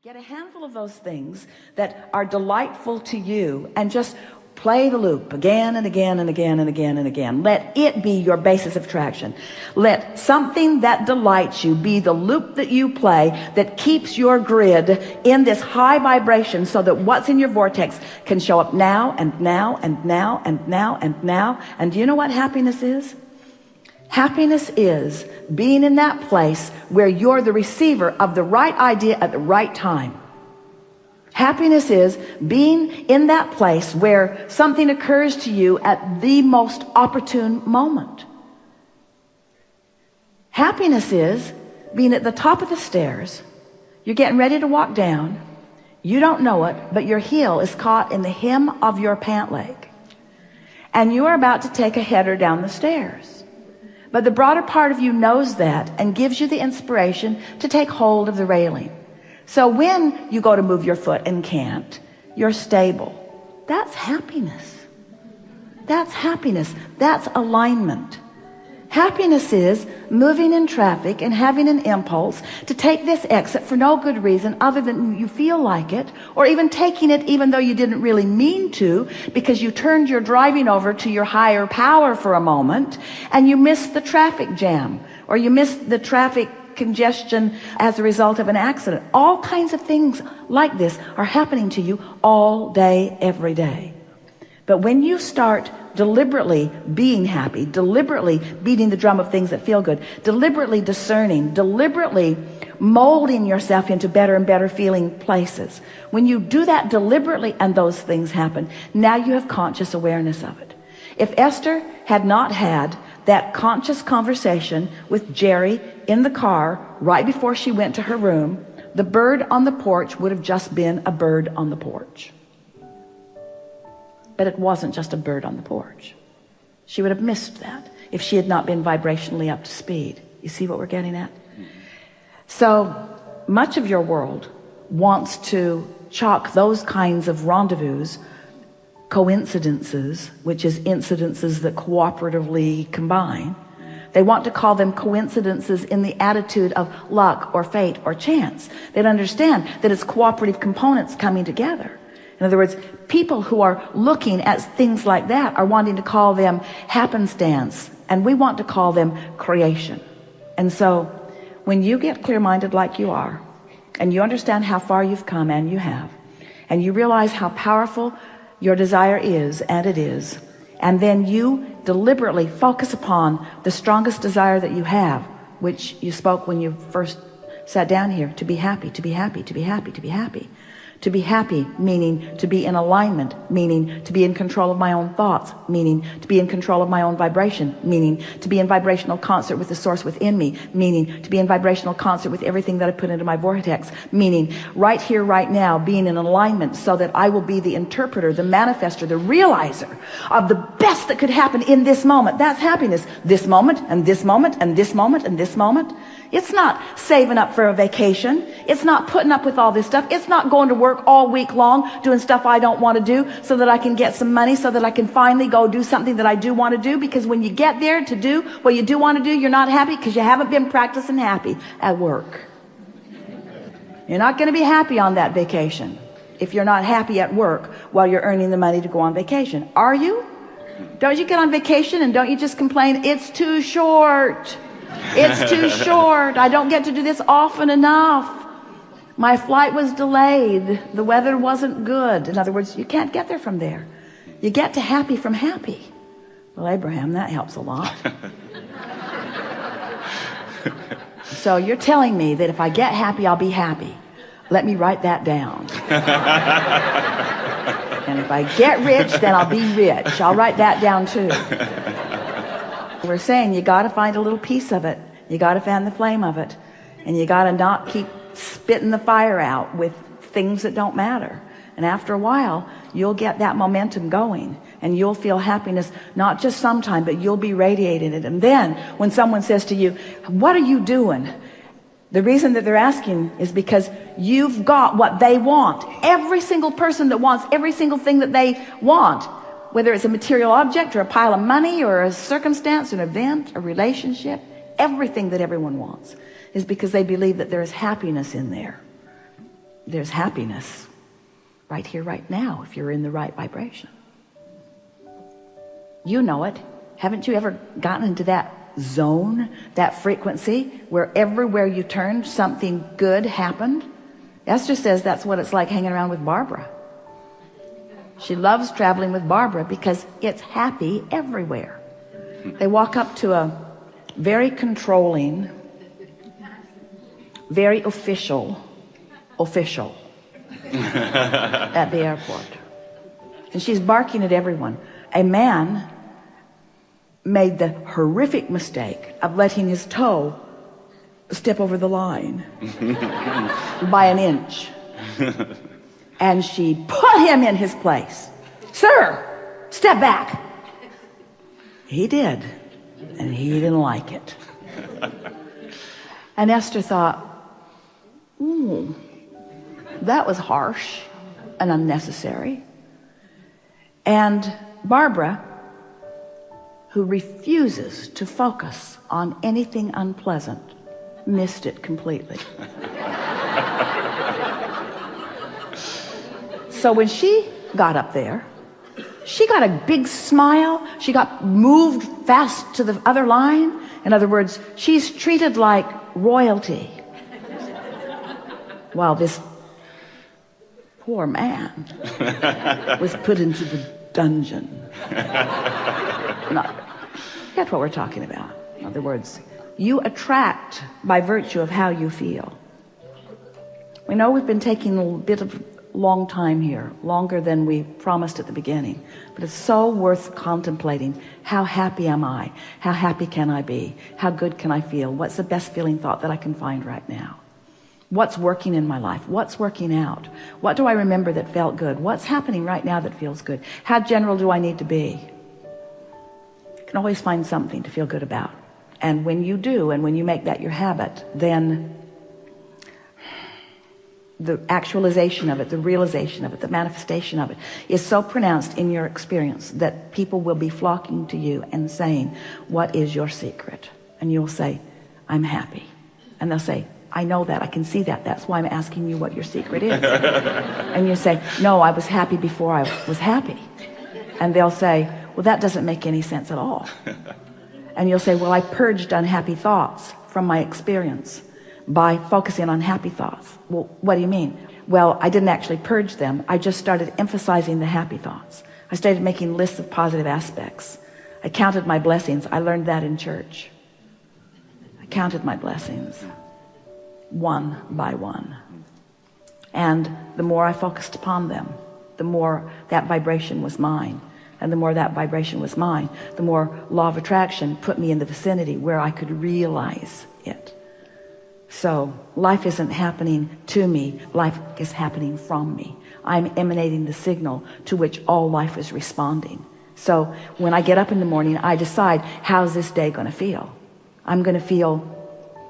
Get a handful of those things that are delightful to you and just play the loop again and again and again and again and again. Let it be your basis of attraction. Let something that delights you be the loop that you play that keeps your grid in this high vibration so that what's in your vortex can show up now and now and now and now and now. And do you know what happiness is? Happiness is being in that place where you're the receiver of the right idea at the right time. Happiness is being in that place where something occurs to you at the most opportune moment. Happiness is being at the top of the stairs. You're getting ready to walk down. You don't know it, but your heel is caught in the hem of your pant leg. And you are about to take a header down the stairs. But the broader part of you knows that and gives you the inspiration to take hold of the railing. So when you go to move your foot and can't, you're stable. That's happiness. That's happiness. That's alignment. Happiness is moving in traffic and having an impulse to take this exit for no good reason other than you feel like it, or even taking it even though you didn't really mean to, because you turned your driving over to your higher power for a moment and you missed the traffic jam, or you missed the traffic congestion as a result of an accident. All kinds of things like this are happening to you all day, every day. But when you start deliberately being happy, deliberately beating the drum of things that feel good, deliberately discerning, deliberately molding yourself into better and better feeling places, when you do that deliberately and those things happen, now you have conscious awareness of it. If Esther had not had that conscious conversation with Jerry in the car right before she went to her room, the bird on the porch would have just been a bird on the porch. But it wasn't just a bird on the porch. She would have missed that if she had not been vibrationally up to speed. You see what we're getting at? So much of your world wants to chalk those kinds of rendezvous, coincidences, which is incidences that cooperatively combine. They want to call them coincidences in the attitude of luck or fate or chance. They don't understand that it's cooperative components coming together. In other words, people who are looking at things like that are wanting to call them happenstance, and we want to call them creation. And so when you get clear-minded like you are, and you understand how far you've come, and you have, and you realize how powerful your desire is, and it is, and then you deliberately focus upon the strongest desire that you have, which you spoke when you first sat down here, to be happy, to be happy, to be happy, to be happy. To be happy, meaning to be in alignment, meaning to be in control of my own thoughts, meaning to be in control of my own vibration, meaning to be in vibrational concert with the source within me, meaning to be in vibrational concert with everything that I put into my vortex, meaning right here, right now, being in alignment so that I will be the interpreter, the manifester, the realizer of the best that could happen in this moment. That's happiness. This moment and this moment and this moment and this moment. It's not saving up for a vacation. It's not putting up with all this stuff. It's not going to work all week long doing stuff I don't want to do so that I can get some money, so that I can finally go do something that I do want to do. Because when you get there to do what you do want to do, you're not happy because you haven't been practicing happy at work. You're not going to be happy on that vacation if you're not happy at work while you're earning the money to go on vacation. Are you? Don't you get on vacation and don't you just complain, it's too short? It's too short. I don't get to do this often enough. My flight was delayed. The weather wasn't good. In other words, you can't get there from there. You get to happy from happy. Well, Abraham, that helps a lot. So you're telling me that if I get happy, I'll be happy. Let me write that down. And if I get rich, then I'll be rich. I'll write that down too. We're saying you got to find a little piece of it. You got to fan the flame of it. And you got to not keep spitting the fire out with things that don't matter. And after a while, you'll get that momentum going. And you'll feel happiness, not just sometime, but you'll be radiating it. And then when someone says to you, what are you doing? The reason that they're asking is because you've got what they want. Every single person that wants every single thing that they want, whether it's a material object or a pile of money or a circumstance, an event, a relationship, everything that everyone wants is because they believe that there is happiness in there. there's happiness right here, right now, if you're in the right vibration. You know it. Haven't you ever gotten into that zone, that frequency, where everywhere you turn, something good happened? Esther says that's what it's like hanging around with Barbara. She loves traveling with Barbara because it's happy everywhere. They walk up to a very controlling, very official at the airport. And she's barking at everyone. A man made the horrific mistake of letting his toe step over the line by an inch. And she put him in his place. Sir, step back. He did, and he didn't like it. And Esther thought, ooh, that was harsh and unnecessary. And Barbara, who refuses to focus on anything unpleasant, missed it completely. So when she got up there, she got a big smile. She got moved fast to the other line. In other words, she's treated like royalty. While this poor man was put into the dungeon. That's what we're talking about. In other words, you attract by virtue of how you feel. We know we've been taking a bit of long time here, longer than we promised at the beginning, but it's so worth contemplating. How happy am I? How happy can I be? How good can I feel? What's the best feeling thought that I can find right now? What's working in my life? What's working out? What do I remember that felt good? What's happening right now that feels good? How general do I need to be? You can always find something to feel good about. And when you do, and when you make that your habit, then the actualization of it, the realization of it, the manifestation of it is so pronounced in your experience that people will be flocking to you and saying, what is your secret? And you'll say, I'm happy. And they'll say, I know that, I can see that, that's why I'm asking you what your secret is. And you say, no, I was happy before I was happy. And they'll say, well, that doesn't make any sense at all. And you'll say, well, I purged unhappy thoughts from my experience by focusing on happy thoughts. Well, what do you mean? Well, I didn't actually purge them. I just started emphasizing the happy thoughts. I started making lists of positive aspects. I counted my blessings. I learned that in church. I counted my blessings one by one. And the more I focused upon them, the more that vibration was mine. And the more that vibration was mine, the more law of attraction put me in the vicinity where I could realize it. So life isn't happening to me, life is happening from me. I'm emanating the signal to which all life is responding. So when I get up in the morning, I decide, how's this day going to feel? I'm going to feel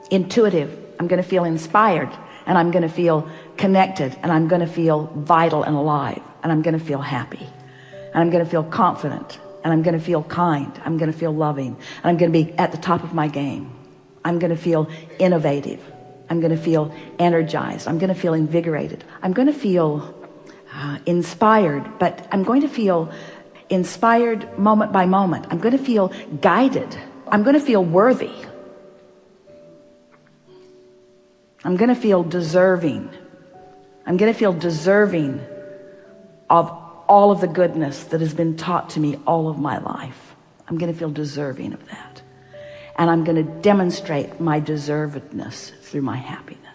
intuitive, I'm going to feel inspired, and I'm going to feel connected, and I'm going to feel vital and alive, and I'm going to feel happy, and I'm going to feel confident, and I'm going to feel kind, I'm going to feel loving, and I'm going to be at the top of my game. I'm going to feel innovative. I'm going to feel energized. I'm going to feel invigorated. I'm going to feel inspired, but I'm going to feel inspired moment by moment. I'm going to feel guided. I'm going to feel worthy. I'm going to feel deserving. I'm going to feel deserving of all of the goodness that has been taught to me all of my life. I'm going to feel deserving of that. And I'm going to demonstrate my deservedness through my happiness.